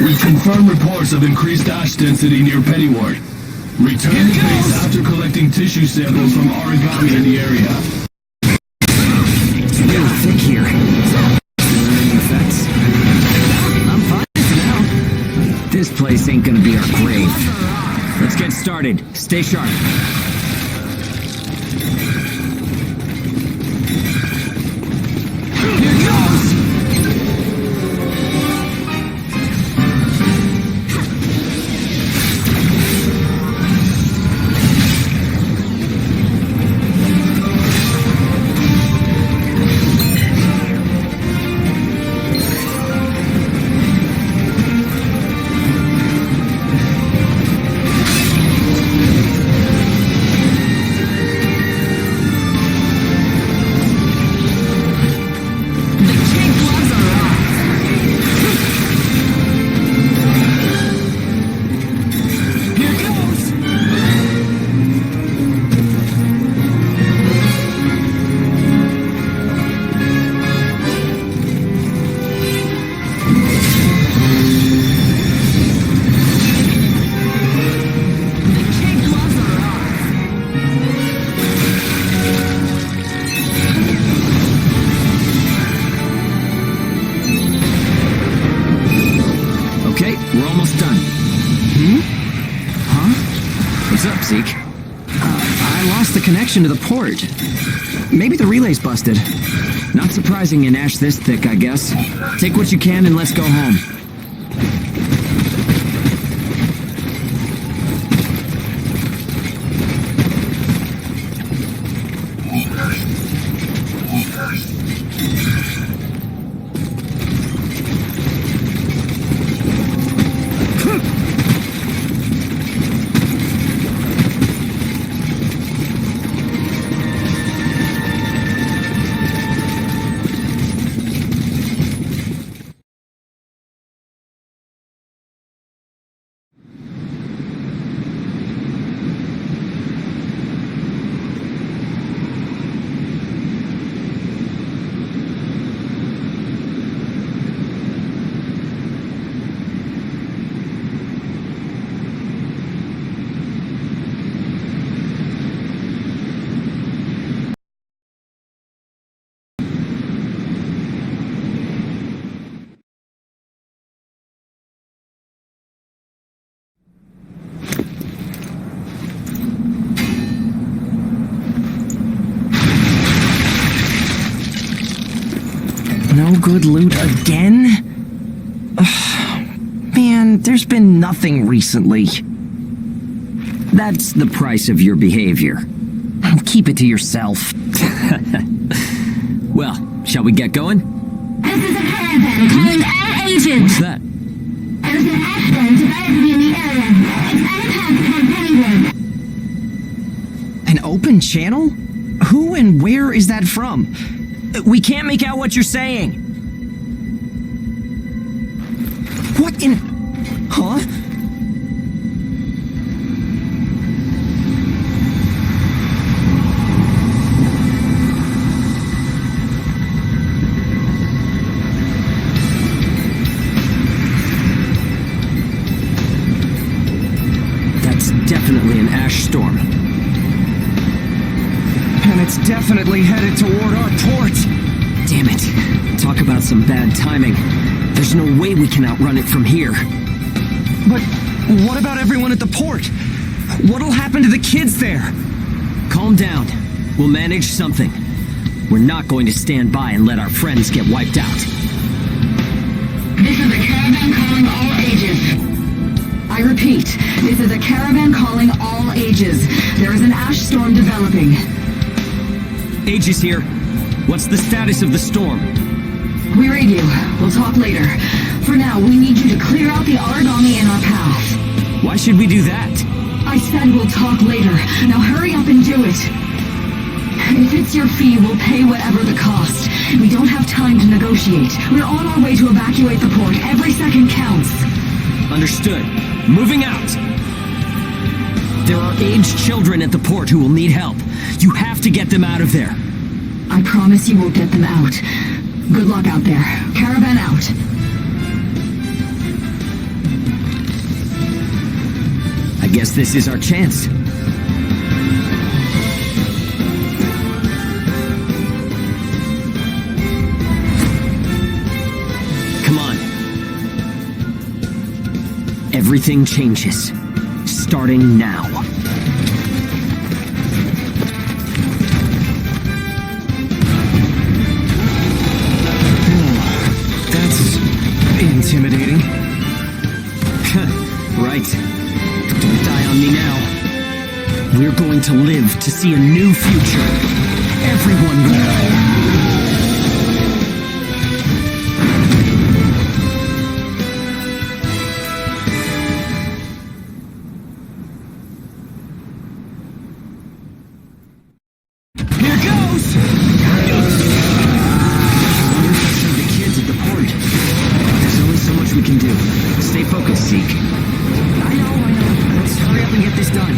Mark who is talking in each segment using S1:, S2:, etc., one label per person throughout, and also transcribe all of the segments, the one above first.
S1: We've confirmed reports of increased ash density near Pennyward. Return to base after collecting tissue samples from Origami in the area.
S2: It's really thick here. Any effects? I'm fine for now. This place ain't gonna be our grave. Let's get started. Stay sharp. Here goes! We're almost done. Huh? What's up, Zeke? I lost the connection to the port. Maybe the relay's busted. Not surprising in ash this thick, I guess. Take what you can and let's go home. No good loot again? Ugh, man, there's been nothing recently. That's the price of your behavior. Keep it to yourself. Well, shall we get going?
S3: This is a caravan carrying air agent.
S2: What's that?
S3: There was an accident to those of you in the area. It's unpacked from Pennyward.
S2: An open channel? Who and where is that from? We can't make out what you're saying. What in... Huh? That's definitely an ash storm. And it's definitely headed toward our port. Damn it. some bad timing. There's no way we can outrun it from here.
S4: But what about everyone at the port? What'll happen to the kids there?
S2: Calm down. We'll manage something. We're not going to stand by and let our friends get wiped out.
S5: This is a caravan calling all ages. I repeat, this is a caravan calling all ages. There is an ash storm developing.
S2: Aegis here. What's the status of the storm?
S5: We read you. We'll talk later. For now, we need you to clear out the origami in our path.
S2: Why should we do that?
S5: I said we'll talk later. Now hurry up and do it. If it's your fee, we'll pay whatever the cost. We don't have time to negotiate. We're on our way to evacuate the port. Every second counts.
S2: Understood. Moving out! There are aged children at the port who will need help. You have to get them out of there.
S5: I promise you we'll get them out. Good luck out there. Caravan out.
S2: I guess this is our chance. Come on. Everything changes. Starting now.
S4: That's intimidating.
S2: Right. Don't die on me now. We're going to live to see a new future. Everyone will.
S4: Here goes!
S2: The kids at the port. There's only so much we can do. Stay focused, Zeke. I know. Let's hurry up and get this done.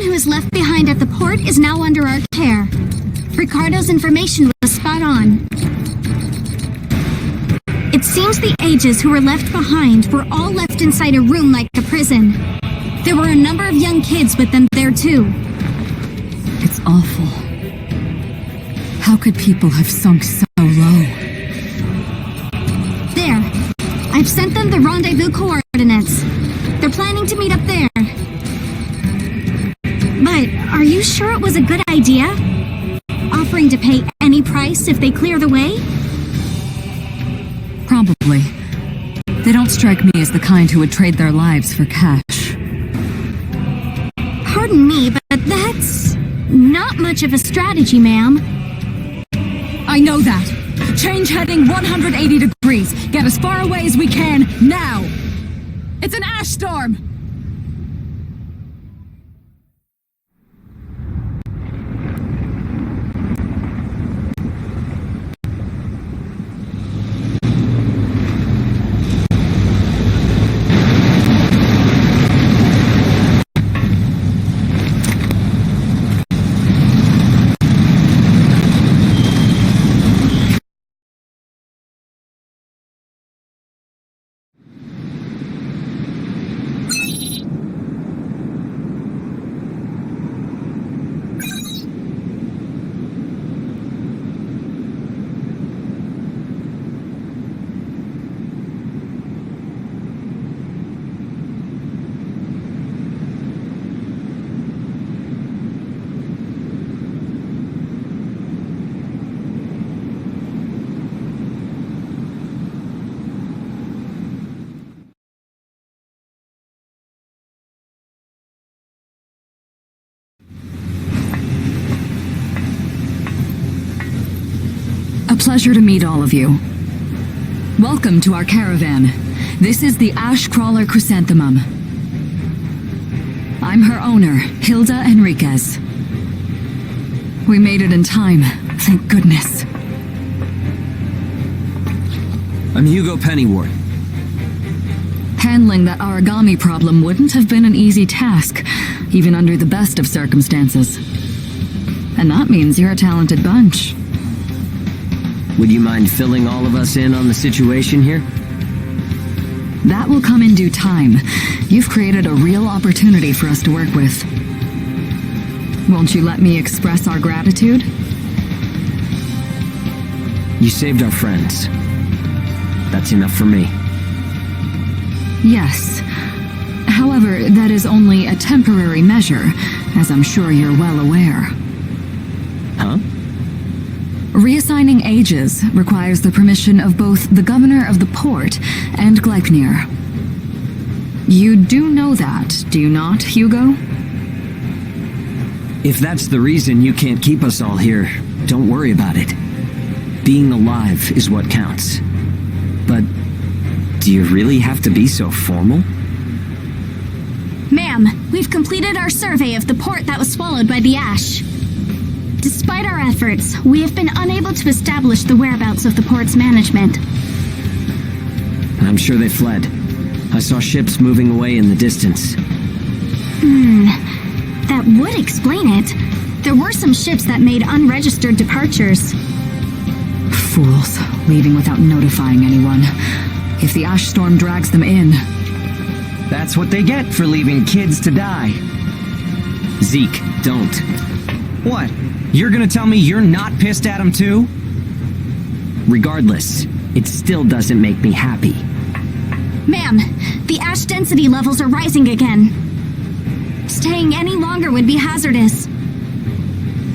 S3: who is left behind at the port is now under our care. Ricardo's information was spot on. It seems the ages who were left behind were all left inside a room like a prison. There were a number of young kids with them there too.
S5: It's awful. How could people have sunk so low?
S3: There. I've sent them the rendezvous coordinates. They're planning to meet up there. But are you sure it was a good idea? Offering to pay any price if they clear the way?
S5: Probably. They don't strike me as the kind who would trade their lives for cash.
S3: Pardon me, but that's not much of a strategy, ma'am.
S5: I know that. Change heading 180 degrees. Get as far away as we can, now! It's an ash storm! A pleasure to meet all of you. Welcome to our caravan. This is the Ash Crawler Chrysanthemum. I'm her owner, Hilda Enriquez. We made it in time, thank goodness.
S2: I'm Hugo Pennyward.
S5: Handling that origami problem wouldn't have been an easy task, even under the best of circumstances. And that means you're a talented bunch.
S2: Would you mind filling all of us in on the situation here?
S5: That will come in due time. You've created a real opportunity for us to work with. Won't you let me express our gratitude?
S2: You saved our friends. That's enough for me.
S5: Yes. However, that is only a temporary measure, as I'm sure you're well aware.
S2: Huh?
S5: Reassigning ages requires the permission of both the governor of the port and Gleipnir. You do know that, do you not, Hugo?
S2: If that's the reason you can't keep us all here, don't worry about it. Being alive is what counts. But do you really have to be so formal?
S3: Ma'am, we've completed our survey of the port that was swallowed by the ash. Despite our efforts, we have been unable to establish the whereabouts of the port's management.
S2: I'm sure they fled. I saw ships moving away in the distance.
S3: That would explain it. There were some ships that made unregistered departures.
S5: Fools, leaving without notifying anyone. If the ash storm drags them in...
S4: That's what they get for leaving kids to die.
S2: Zeke, don't.
S4: What? You're gonna tell me you're not pissed at him too?
S2: Regardless, it still doesn't make me happy.
S3: Ma'am, the ash density levels are rising again. Staying any longer would be hazardous.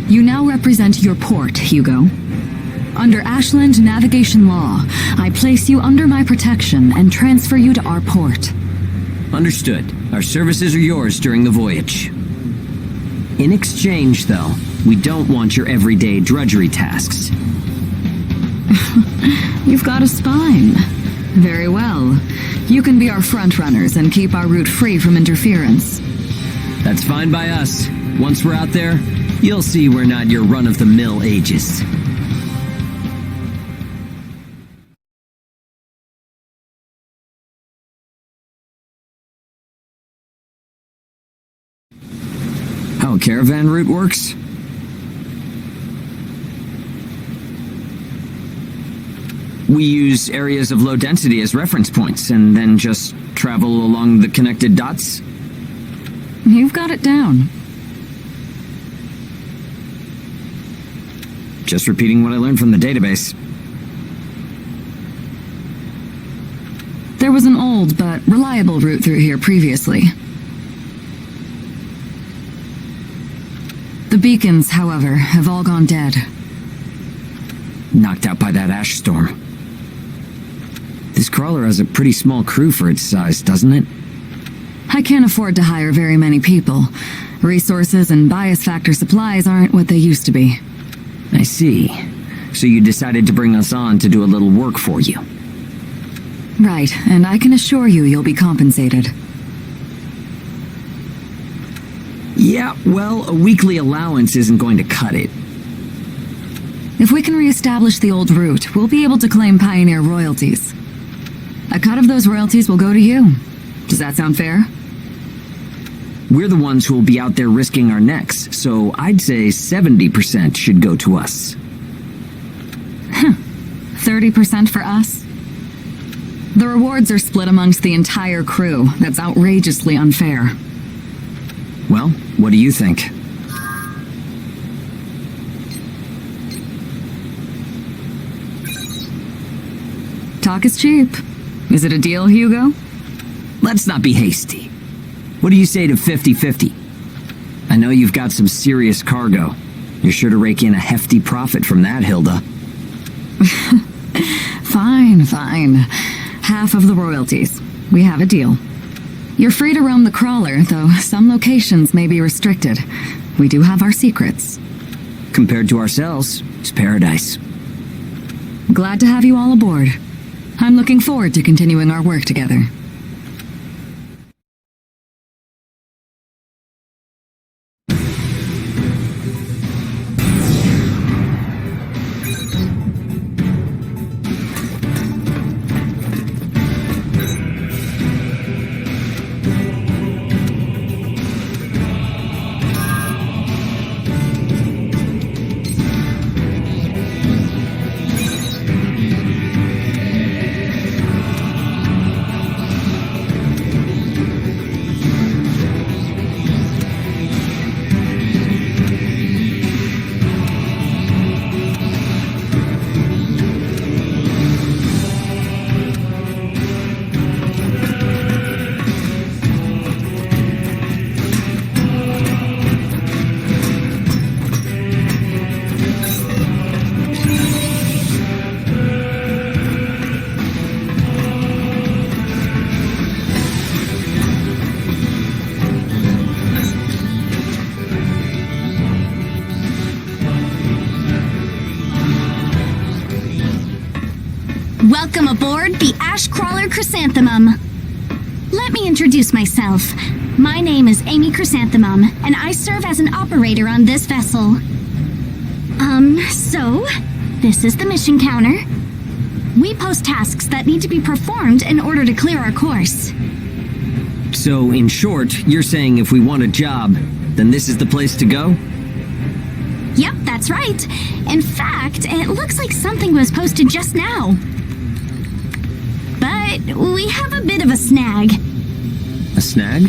S5: You now represent your port, Hugo. Under Ashland navigation law, I place you under my protection and transfer you to our port.
S2: Understood. Our services are yours during the voyage. In exchange, though, we don't want your everyday drudgery tasks.
S5: You've got a spine. Very well. You can be our frontrunners and keep our route free from interference.
S2: That's fine by us. Once we're out there, you'll see we're not your run-of-the-mill ages. how a caravan route works? We use areas of low density as reference points, and then just travel along the connected dots?
S5: You've got it down.
S2: Just repeating what I learned from the database.
S5: There was an old but reliable route through here previously. The beacons, however, have all gone dead.
S2: Knocked out by that ash storm. This crawler has a pretty small crew for its size, doesn't it?
S5: I can't afford to hire very many people. Resources and bias factor supplies aren't what they used to be.
S2: I see. So you decided to bring us on to do a little work for you.
S5: Right, and I can assure you you'll be compensated.
S2: Yeah, well, a weekly allowance isn't going to cut it.
S5: If we can reestablish the old route, we'll be able to claim Pioneer royalties. A cut of those royalties will go to you. Does that sound fair?
S2: We're the ones who will be out there risking our necks, so I'd say 70% should go to us.
S5: 30% for us? The rewards are split amongst the entire crew. That's outrageously unfair.
S2: Well, what do you think?
S5: Talk is cheap. Is it a deal, Hugo?
S2: Let's not be hasty. What do you say to 50-50? I know you've got some serious cargo. You're sure to rake in a hefty profit from that, Hilda.
S5: Fine. Half of the royalties. We have a deal. You're free to roam the crawler, though some locations may be restricted. We do have our secrets.
S2: Compared to ourselves, it's paradise.
S5: Glad to have you all aboard. I'm looking forward to continuing our work together.
S3: Welcome aboard the Ash Crawler Chrysanthemum. Let me introduce myself. My name is Amy Chrysanthemum, and I serve as an operator on this vessel. So, this is the mission counter. We post tasks that need to be performed in order to clear our course.
S2: So, in short, you're saying if we want a job, then this is the place to go?
S3: Yep, that's right. In fact, it looks like something was posted just now. But we have a bit of a snag.
S2: A snag?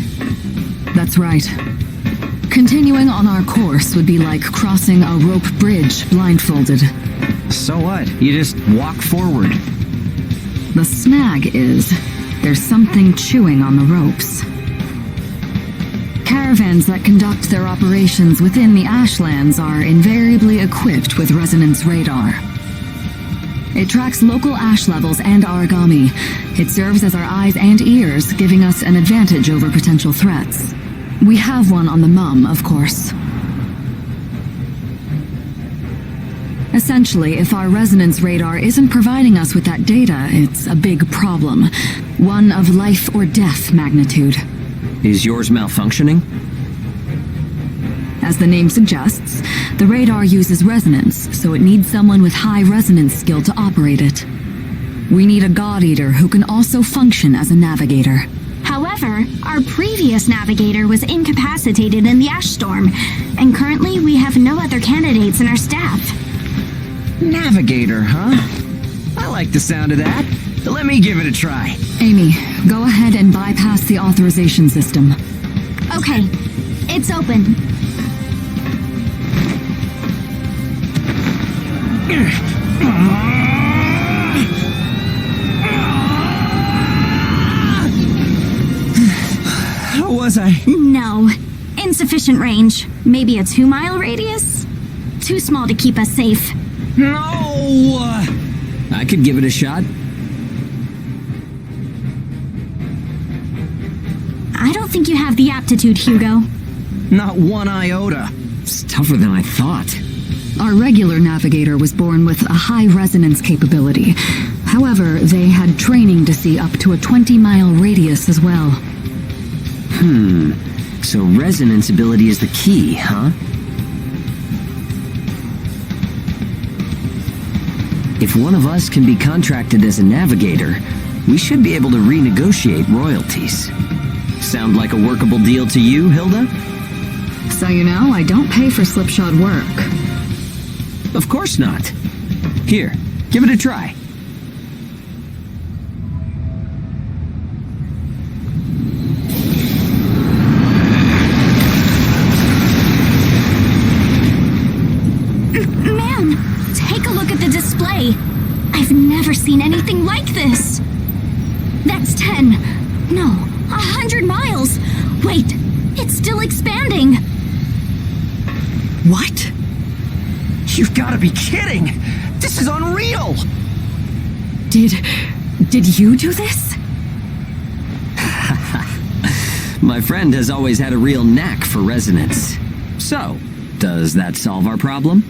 S5: That's right. Continuing on our course would be like crossing a rope bridge blindfolded.
S2: So what? You just walk forward.
S5: The snag is, there's something chewing on the ropes. Caravans that conduct their operations within the Ashlands are invariably equipped with resonance radar. It tracks local ash levels and origami. It serves as our eyes and ears, giving us an advantage over potential threats. We have one on the Mum, of course. Essentially, if our resonance radar isn't providing us with that data, it's a big problem. One of life or death magnitude.
S2: Is yours malfunctioning?
S5: As the name suggests, the radar uses resonance, so it needs someone with high resonance skill to operate it. We need a God Eater who can also function as a navigator.
S3: However, However, our previous navigator was incapacitated in the ash storm, and currently we have no other candidates in our staff.
S2: Navigator, huh? I like the sound of that. Let me give it a try.
S5: Amy, go ahead and bypass the authorization system.
S3: Okay, it's open.
S2: How was I?
S3: No. Insufficient range. Maybe a 2-mile radius? Too small to keep us safe.
S2: No! I could give it a shot.
S3: I don't think you have the aptitude, Hugo.
S2: Not one iota. It's tougher than I thought.
S5: Our regular navigator was born with a high resonance capability. However, they had training to see up to a 20-mile radius as well.
S2: So resonance ability is the key, huh? If one of us can be contracted as a navigator, we should be able to renegotiate royalties. Sound like a workable deal to you, Hilda?
S5: So you know, I don't pay for slipshod work.
S2: Of course not. Here, give it a try.
S3: Man, take a look at the display. I've never seen anything like this. That's 10. No, 100 miles. Wait, it's still expanding.
S2: What? You've got to be kidding! This is unreal!
S5: Did you do this?
S2: My friend has always had a real knack for resonance. So, does that solve our problem?